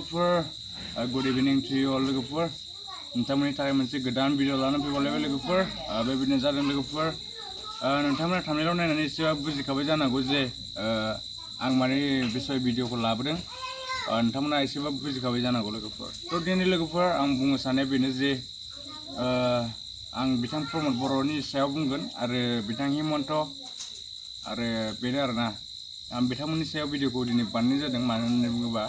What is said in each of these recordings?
logofor, good evening to you all logofor. Nontonमोननि थाखाय मोनसे गोदान भिडिअ लानानै फैबावलायबाय लोगोफोर बेबायदिनो जादों लोगोफोर नोंथांमोना थांनायाव नायनानै एसेबाबो बुजिखाबाय जानांगौ जे आं माने बिसय भिडिअखौ लाबोदों नोंथांमोना एसेबाबो बुजिखाबाय जानांगौ लोगोफोर थ' दिनै लोगोफोर आं बुंनो साननाया बेनो जे आं बिथां प्रमद बर'नि सायाव बुंगोन आरो बिथां हिमन्त आरो बेनो आरोना आं बिथांमोननि सायाव भिडिअखौ दिनै बानायनाय जादों मानो होननानै बुङोबा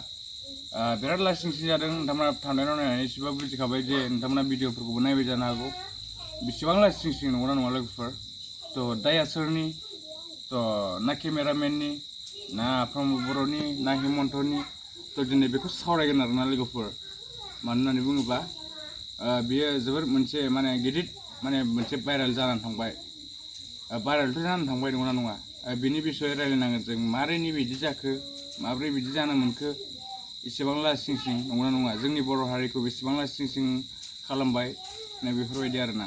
बिराद लासिंसिं जादों नोंथांमोना थांनायाव नायनानै एसेबाबो बुजिखाबाय जे नोंथांमोना भिडिअफोरखौबो नायबाय जानो हागौ बेसेबां लासिंसिं नंगौना नङा लोगोफोर थ' दाया सोरनि थ' ना केमेरामेननि ना प्रमद बर'नि ना हिमन्तनि थ' दिनै बेखौ सावरायगोन आरोना लोगोफोर मानो होननानै बुङोब्ला बियो जोबोर मोनसे माने गिदिर माने मोनसे भाइरेल जानानै थांबाय भाइरेलथ' जानानै थांबाय नंगौना नङा बिनि बिसय रायलायनांगोन जों माबोरै बिदि जाखो माबोरै बिदि जानो मोनखो इसेबां लासिंसिं नंगौना नङा जोंनि बर' हारिखौ बेसेबां लासिंसिं खालामबाय बेफोरबायदि आरोना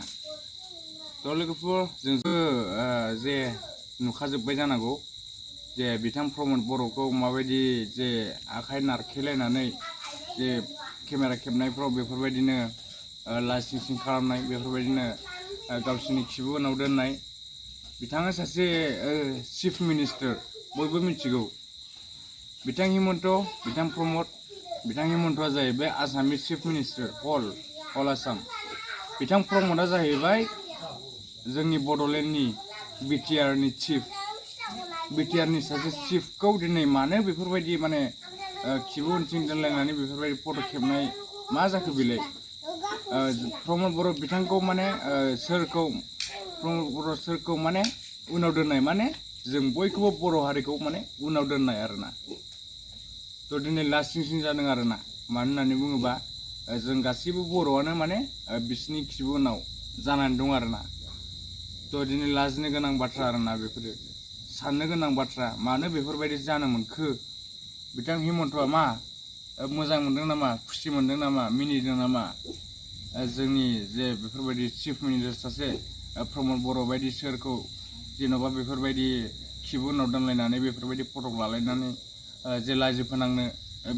थ' लोगोफोर जोंबो जे नुखाजोब्बाय जानांगौ जे बिथां प्रमद बर'खौ माबायदि जे आखाइ नारखेलायनानै जे केमेरा खेबनायफ्राव बेफोरबायदिनो लासिंसिं खालामनाय बेफोरबायदिनो गावसिनि खिबु उनाव दोननाय बिथाङा सासे चिफ मिनिस्टार बयबो मिथिगौ बिथां हिमन्त बिथां प्रमद बिथां हिमन्तआ जाहैबाय आसामनि चिफ मिनिस्टार अल आसाम बिथां प्रमदआ जाहैबाय जोंनि बड'लेण्डनि बिटिआरनि चिफ बिटिआरनि सासे चिफखौ दिनै मानो बेफोरबायदि माने खिबु उनथिं दोनलायनानै बेफोरबायदि फट' खेबनाय मा जाखो बेलाय प्रमद बर' बिथांखौ माने प्रमद बर' सोरखौ माने उनाव दोननाय माने जों बयखौबो बर' हारिखौ माने उनाव दोननाय आरोना थ' दिनै लासिंसिं जादों आरोना मानो होननानै बुङोबा जों गासैबो बर'आनो माने बिसिनि खिबु उनाव जानानै दं आरोना थ' दिनै लाजिनो गोनां बाथ्रा आरोना बेफोरो साननो गोनां बाथ्रा मानो बेफोरबायदि जानो मोनखो बिथां हिमन्तआ मा मोजां मोनदों नामा खुसि मोनदों नामा मिनिदों नामा जोंनि जे बेफोरबायदि चिफ मिनिस्टार सासे प्रमद बर' बायदि सोरखौ जेन'बा बेफोरबायदि खिबु उनाव दोनलायनानै बेफोरबायदि फटक लालायनानै जे लाजि फोनांनो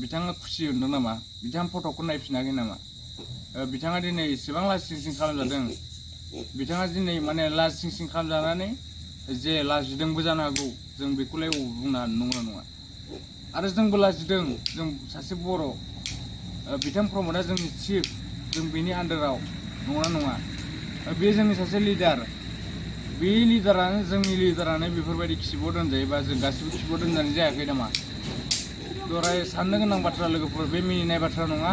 बिथाङा खुसि मोनदों नामा बिथाङा फटकखौ नायफिनाखै नामा बिथाङा दिनै इसेबां लासिंसिं खालामजादों बिथाङा दिनै माने लासिंसिं खालामजानानै जे लाजिदोंबो जानो हागौ जों बेखौलाय बुंनो नंगौना नङा आरो जोंबो लाजिदों जों सासे बर' बिथां प्रमदआ जोंनि चिफ जों बेनि आन्दाराव नंगौना नङा बे जोंनि सासे लिडार बे लिडारानो जोंनि लिडारानो बेफोरबायदि खिबुआव दोनजायोबा जों गासिबो खिबुआव दोनजानाय जायाखै नामा दराय साननो गोनां बाथ्रा लोगोफोर बे मिनिनाय बाथ्रा नङा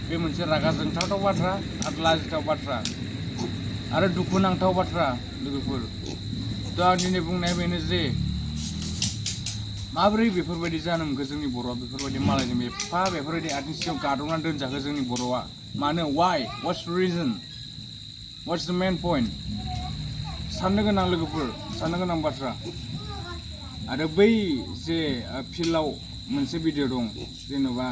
बे मोनसे रागा जोंथावथाव बाथ्रा आरो लाजिथाव बाथ्रा आरो दुखुनांथाव बाथ्रा लोगोफोर दा आं दिनै बुंनाया बेनो जे माबोरै बेफोरबायदि जानो मोनखो जोंनि बर'आ बेफोरबायदि मालायजों एफा बेफोरबायदि आथिं सिङाव गादबनानै दोनजाखो जोंनि बर'आ मानो वाइ वाट्स reason what's the main point साननो गोनां लोगोफोर साननो गोनां बाथ्रा आरो बै जे फिल्डआव मोनसे भिडिअ दं जेन'बा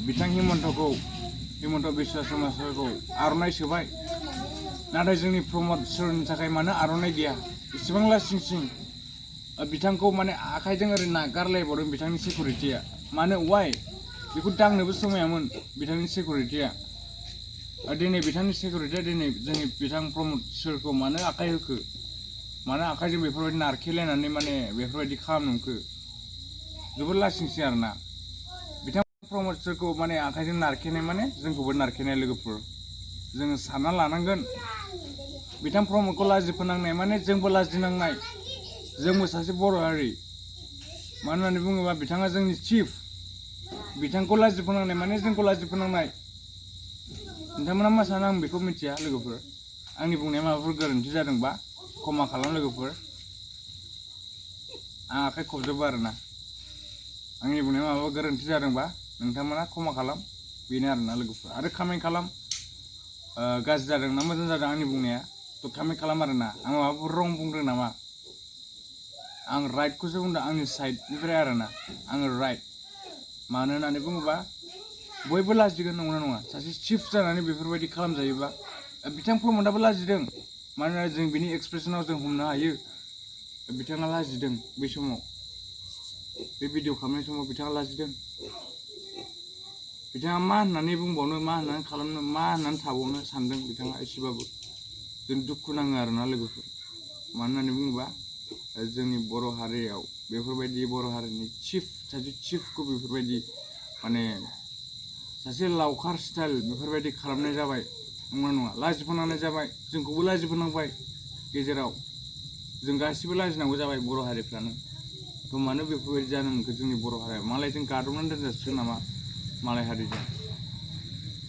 बिथां हिमन्त बिश्व शर्माखौ आर'नाइ सोबाय नाथाय जोंनि प्रमद सोरनि थाखाय मानो आर'नाइ गैया इसेबां लासिंसिं बिथांखौ माने आखाइजों ओरै नागारलायबावदों बिथांनि सिकिउरिटिया मानो वाइ बेखौ दांनोबो समायामोन बिथांनि सिकिउरिटिया दिनै बिथांनि सिकिउरिटिया दिनै जोंनि बिथां प्रमद सोरखौ मानो आखाइ होखो मानो आखाइजों बेफोरबायदि नारखेलायनानै माने बेफोरबायदि खालामनोखो जोबोद लासिंसिं आरोना बिथां प्रमद सोरखौ माने आखाइजों नारखेनाय माने जोंखौबो नारखेनाय लोगोफोर जोङो सानना लानांगोन बिथां प्रमदखौ लाजि फोनांनाय माने जोंबो लाजिनांनाय जोंबो सासे बर' हारि मानो होननानै बुङोबा बिथाङा जोंनि चिफ बिथांखौ लाजि फोनांनाय माने जोंखौ लाजि फोनांनाय नोंथांमोना मा सानो आं बेखौ मिथिया लोगोफोर आंनि बुंनाया माबाफोर गोरोन्थि जादोंबा क्षमा खालाम लोगोफोर आं आखाइ खबजोबो आरोना आंनि बुंनाया माबा गोरोन्थि जादोंबा नोंथांमोना क्षमा खालाम बेनो आरोना लोगोफोर आरो कामेन्ट खालाम गाज्रि जादों ना मोजां जादों आंनि बुंनाया थ' कामेन्ट खालाम आरोना आं माबाफोर रं बुंदों नामा आं राइटखौसो बुंदों आंनि साइडनिफ्राय आरोना आङो राइट मानो होननानै बुङोबा बयबो लाजिगोन नंगौना नङा सासे चिफ जानानै बेफोरबायदि खालामजायोबा बिथां प्रमदआबो लाजिदों मानोना जों बिनि एक्सप्रेसनाव जों हमनो हायो बिथाङा लाजिदों बै समाव बे भिडिअ खालामनाय समाव बिथाङा लाजिदों बिथाङा मा होननानै बुंबावनो मा होननानै खालामनो मा होननानै थाबावनो सानदों बिथाङा एसेबाबो जों दुखु नाङो आरोना लोगोफोर मानो होननानै बुङोबा जोंनि बर' हारियाव बेफोरबायदि बर' हारिनि सासे चिफखौ बेफोरबायदि माने सासे लावखार स्टाइल बेफोरबायदि खालामनाय जाबाय नंगौना नङा लाजि फोनांनाय जाबाय जोंखौबो लाजि फोनांबाय गेजेराव जों गासिबो लाजिनांगौ जाबाय बर' हारिफ्रानो थ' मानो बेफोरबायदि जानो मोनखो जोंनि बर' हारिया मालायजों गादबनानै दोनजासिगोन नामा मालाय हारिजों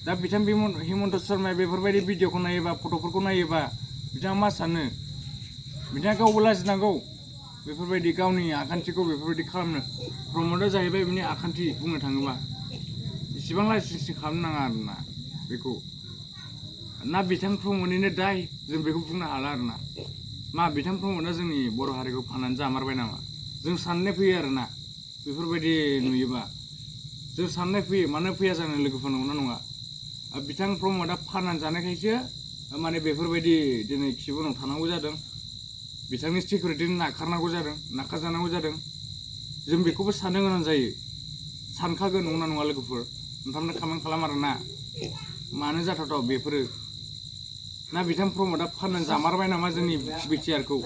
दा बिथां हिमन्त शर्माया बेफोरबायदि भिडिअखौ नायोबा फट'फोरखौ नायोबा बिथाङा मा सानो बिथाङा गावबो लाजिनांगौ बेफोरबायदि गावनि आखान्थिखौ बेफोरबायदि खालामनो प्रमदआ जाहैबाय बिनि आखान्थि बुंनो थाङोबा इसिबां लासिंसिं खालामनो नाङा आरोना बेखौ ना बिथां प्रमदनिनो दाय जों बेखौ बुंनो हाला आरोना मा बिथां प्रमदआ जोंनि बर' हारिखौ फाननानै जामारबाय नामा जों साननाय फैयो आरोना बेफोरबायदि नुयोबा जों साननाय फैयो मानो फैया जानो लोगोफोर नंगौना नङा बिथां प्रमदआ फाननानै जानायखायसो माने बेफोरबायदि दिनै खिबुनाव थानांगौ जादों बिथांनि सिकिउरिटिनि नाखारजानांगौ जादों जों बेखौबो साननो गोनां जायो सानखागोन नंगौना नङा लोगोफोर नोंथांमोना कमेन्ट खालाम आरोना मानो जाथावथाव बेफोरो ना बिथां प्रमदआ फाननानै जामारबाय नामा जोंनि बिटिआरखौ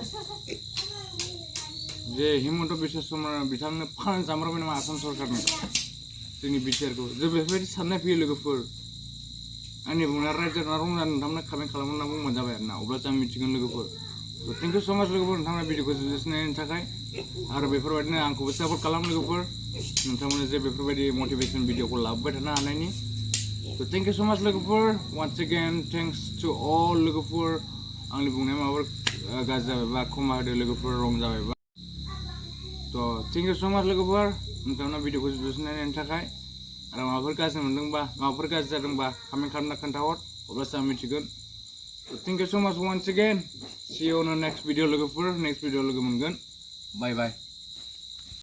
जे हिमन्त बिश्व शर्मा बिथांनो फाननानै जामारबाय नामा आसाम सरकारनो जोंनि बिटिआरखौ जों बेफोरबायदि साननाय फैयो लोगोफोर आंनि बुंनाया राइट जादोंना रं जादों नोंथांमोना कमेन्ट खालामना बुंबानो जाबाय आरोना अब्लासो आं मिथिगोन लोगोफोर थेंक इउ स' माच लोगोफोर नोंथांमोना भिडिअखौ जोबजासिनायनि थाखाय आरो बेफोरबायदिनो आंखौबो सापर्ट खालाम लोगोफोर नोंथांमोना जे बेफोरबायदि मटिभेसन भिडिअखौ लाबोबाय थानो हानायनि थेंक इउ स' माच लोगोफोर once again thanks to all लोगोफोर आंनि बुंनाया माबाफोर गाज्रि जाबायबा खमा होदो लोगोफोर रं जाबायबा थ' थेंक इउ स' माच लोगोफोर नोंथांमोना भिडिअखौ जोबजासिनायनि थाखाय आरो माबाफोर गाज्रि मोनदोंबा माबाफोर गाज्रि जादोंबा कमेन्ट खालामना खोन्थाहर अब्लासो आं मिथिगोन thank you so' much once again see you in next video लोगोफोर नेक्स्ट भिडिअ लोगो मोनगोन बाय बाय